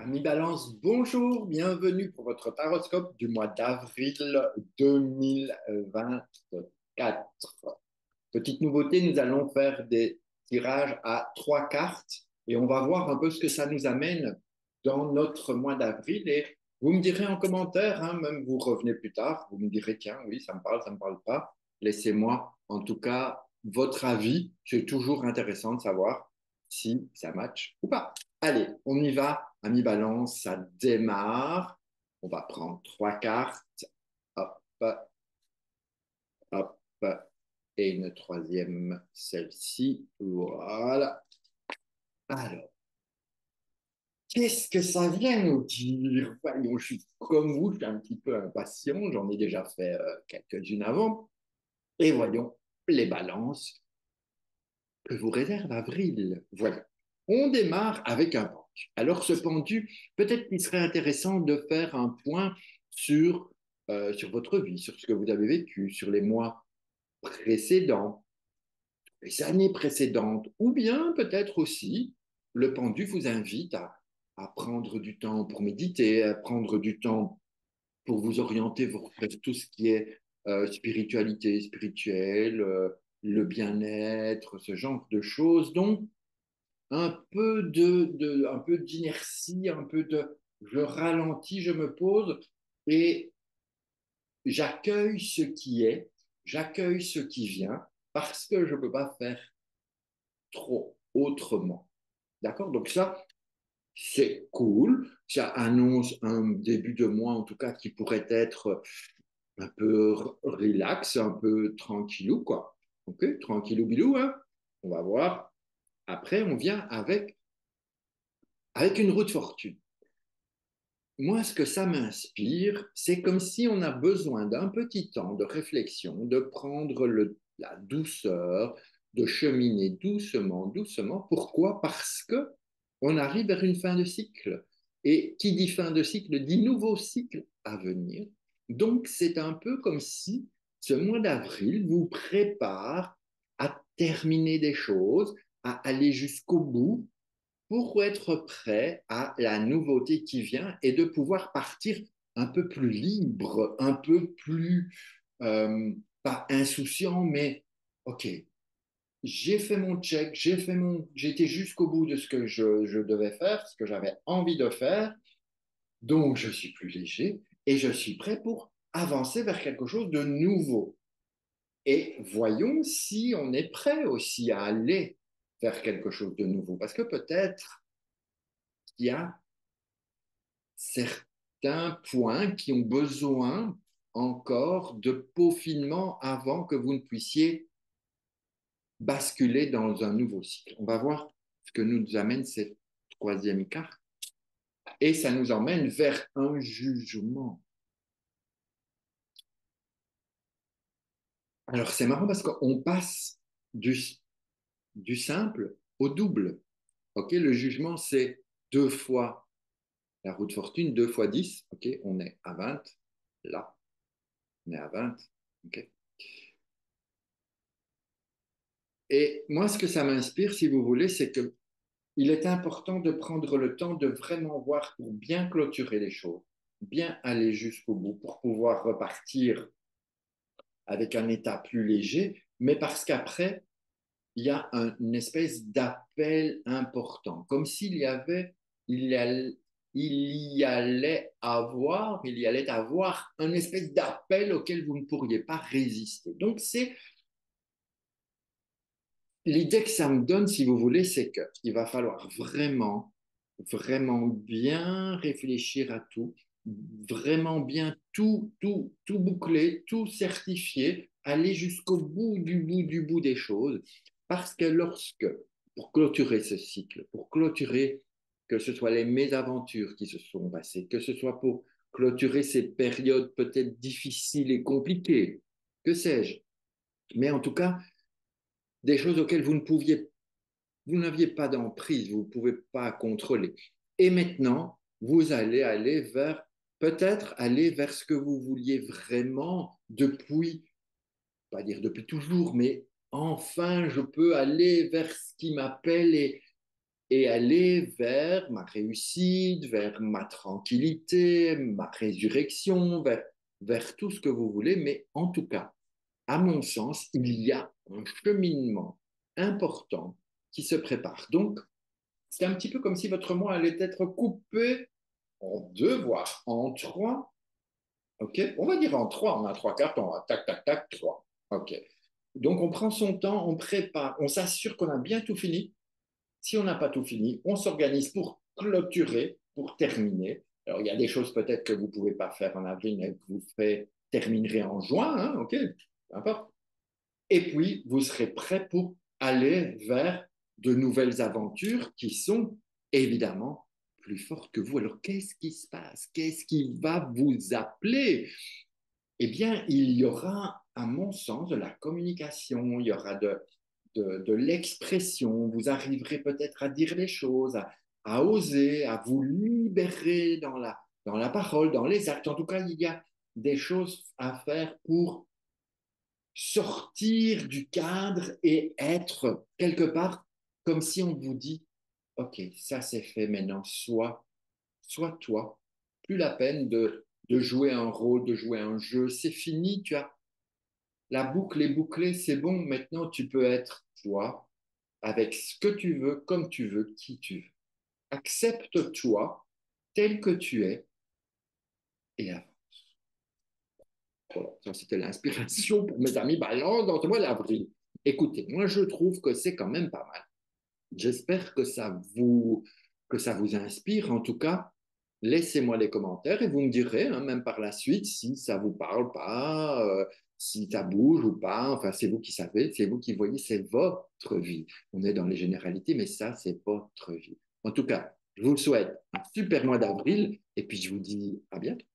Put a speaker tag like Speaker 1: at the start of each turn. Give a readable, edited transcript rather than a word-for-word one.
Speaker 1: Ami Balance, bonjour, bienvenue pour votre taroscope du mois d'avril 2024. Petite nouveauté, nous allons faire des tirages à trois cartes et on va voir un peu ce que ça nous amène dans notre mois d'avril. Et vous me direz en commentaire, hein, même vous revenez plus tard, vous me direz, tiens, oui, ça me parle pas. Laissez-moi en tout cas votre avis. C'est toujours intéressant de savoir si ça match ou pas. Allez, on y va, ami Balance, ça démarre. On va prendre trois cartes. Hop, hop, et une troisième, celle-ci. Voilà. Alors, qu'est-ce que ça vient nous dire? Voyons, je suis comme vous, je suis un petit peu impatient. J'en ai déjà fait quelques-unes avant. Et voyons les balances que vous réserve avril. Voilà. On démarre avec un pendu. Alors, ce pendu, peut-être qu'il serait intéressant de faire un point sur votre vie, sur ce que vous avez vécu, sur les mois précédents, les années précédentes, ou bien peut-être aussi, le pendu vous invite à prendre du temps pour méditer, à prendre du temps pour vous orienter vers tout ce qui est spiritualité, spirituelle, le bien-être, ce genre de choses. Donc, un peu d'inertie, un peu de je ralentis, je me pose et j'accueille ce qui est, j'accueille ce qui vient parce que je ne peux pas faire trop autrement. D'accord? Donc ça, c'est cool. Ça annonce un début de mois, en tout cas, qui pourrait être un peu relax, un peu tranquillou, quoi. OK? Tranquillou bilou, hein? On va voir. Après, on vient avec une roue de fortune. Moi, ce que ça m'inspire, c'est comme si on a besoin d'un petit temps de réflexion, de prendre la douceur, de cheminer doucement, doucement. Pourquoi? Parce que on arrive vers une fin de cycle. Et qui dit fin de cycle dit nouveau cycle à venir. Donc, c'est un peu comme si ce mois d'avril vous prépare à terminer des choses, à aller jusqu'au bout pour être prêt à la nouveauté qui vient et de pouvoir partir un peu plus libre, un peu plus, pas insouciant, mais OK, j'ai fait mon check, j'ai été jusqu'au bout de ce que je devais faire, ce que j'avais envie de faire, donc je suis plus léger et je suis prêt pour avancer vers quelque chose de nouveau. Et voyons si on est prêt aussi à aller vers quelque chose de nouveau, parce que peut-être qu'il y a certains points qui ont besoin encore de peaufinement avant que vous ne puissiez basculer dans un nouveau cycle. On va voir ce que nous amène cette troisième carte et ça nous emmène vers un jugement. Alors c'est marrant parce qu'on passe du, du simple au double. Ok, le jugement c'est deux fois la roue de fortune, deux fois 10. Ok, on est à 20. Là, on est à 20. Ok. Et moi, ce que ça m'inspire, si vous voulez, c'est que il est important de prendre le temps de vraiment voir pour bien clôturer les choses, bien aller jusqu'au bout pour pouvoir repartir avec un état plus léger, mais parce qu'après, il y a une espèce d'appel important, comme s'il y avait, il y allait, il y allait avoir un espèce d'appel auquel vous ne pourriez pas résister. Donc, c'est l'idée que ça me donne, si vous voulez, c'est qu'il va falloir vraiment, vraiment bien réfléchir à tout, vraiment bien tout boucler, tout certifier, aller jusqu'au bout du bout des choses. Parce que pour clôturer ce cycle, pour clôturer que ce soit les mésaventures qui se sont passées, que ce soit pour clôturer ces périodes peut-être difficiles et compliquées, que sais-je. Mais en tout cas, des choses auxquelles vous n'aviez pas d'emprise, vous ne pouvez pas contrôler. Et maintenant, vous allez aller vers, peut-être aller vers ce que vous vouliez vraiment depuis, pas dire depuis toujours, mais enfin, je peux aller vers ce qui m'appelle et aller vers ma réussite, vers ma tranquillité, ma résurrection, vers tout ce que vous voulez. Mais en tout cas, à mon sens, il y a un cheminement important qui se prépare. Donc, c'est un petit peu comme si votre moi allait être coupé en deux, voire en trois. OK? On va dire en trois. On a trois cartes, on va tac, tac, tac, trois. OK. Donc, on prend son temps, on prépare, on s'assure qu'on a bien tout fini. Si on n'a pas tout fini, on s'organise pour clôturer, pour terminer. Alors, il y a des choses peut-être que vous ne pouvez pas faire en avril, mais que vous terminerez en juin, hein, OK? Peu importe. Et puis, vous serez prêt pour aller vers de nouvelles aventures qui sont évidemment plus fortes que vous. Alors, qu'est-ce qui se passe? Qu'est-ce qui va vous appeler? Eh bien, il y aura, à mon sens, de la communication, il y aura de l'expression, vous arriverez peut-être à dire les choses, à oser, à vous libérer dans la parole, dans les actes. En tout cas, il y a des choses à faire pour sortir du cadre et être quelque part comme si on vous dit, OK, ça c'est fait maintenant, sois toi. Plus la peine de jouer un rôle, de jouer un jeu, c'est fini, tu as la boucle est bouclée, c'est bon, maintenant tu peux être toi, avec ce que tu veux, comme tu veux, qui tu veux. Accepte-toi tel que tu es et avance. Voilà, ça c'était l'inspiration pour mes amis balance dans le mois d'avril. Écoutez, moi je trouve que c'est quand même pas mal. J'espère que ça vous inspire. En tout cas, laissez-moi les commentaires et vous me direz, hein, même par la suite, si ça vous parle pas, si ça bouge ou pas. Enfin, c'est vous qui savez, c'est vous qui voyez, c'est votre vie. On est dans les généralités, mais ça, c'est votre vie. En tout cas, je vous souhaite un super mois d'avril et puis je vous dis à bientôt.